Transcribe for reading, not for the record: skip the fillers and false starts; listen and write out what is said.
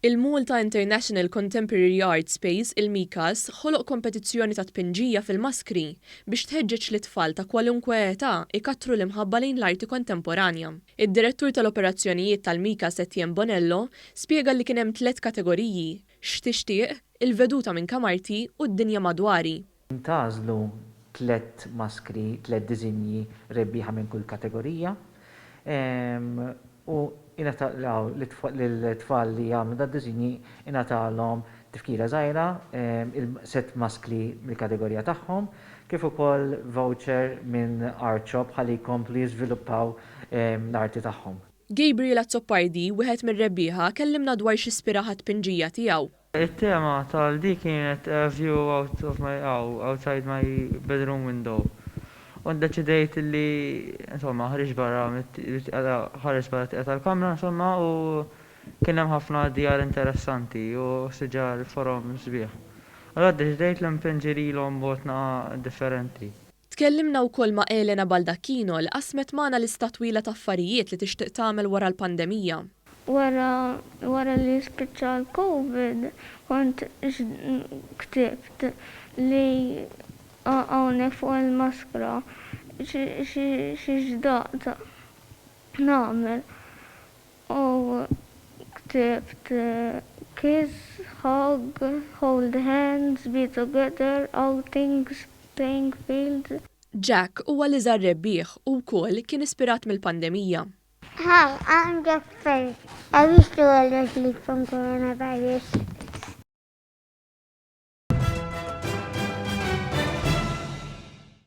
Il-Malta International Contemporary Art Space, il-MICAS, ħoloq kompetizzjoni ta' tpinġija fil-maskri biex tħeġġeġ l-tfal ta' kwalunkwe età ikattru l-imħabba lejn l-arti kontemporanja. Id-direttur tal-operazzjonijiet tal-MICAS Etienne Bonello spjega li kien hemm 3 kategoriji: x'tixtieq, il-veduta minn kamarti u d-dinja madwari. Intażlu 3 maskri, 3 diżinji rebbieħa minn kull kategorija. U inatalaw l-tfal li jagħmlu da diżinji inatalhom tifkira żgħira, il-set maskli mill-kategorija tagħhom, kif ukoll voucher minn art shop ħalli jkomplu jiżviluppaw l-arti tagħhom. Gabriel Azzopardi, wieħed mir-rebbieħa, kellimna dwar x'ispira ħadd-tpinġija tiegħu. Il-tema tal-di kienet view outside my bedroom window. U deċidejt li, insomma, ħarġ barra tal-kamra, insomma, u kien hemm ħafna djar interessanti u siġar forom sbieħ. Allora deċidejt li mpinġirilhom botna differenti. Tkellimna wkoll ma' Elena Baldacchino li qasmet magħna l-istatwila ta' affarijiet li tixtieq tagħmel wara l-pandemija. Wara li spiċċa l-COVID, kont ktibt li hawnhekk fuq il-maskra xi xdaqta nagħmel u ktibt kiss, hug, hold hands, be together, outings, playing fields. Jack huwa li żar rebbieħ u wkoll kien ispirat mill-pandemija. Hi, I'm Jeff Faye. I wish you all sleep from coronavirus.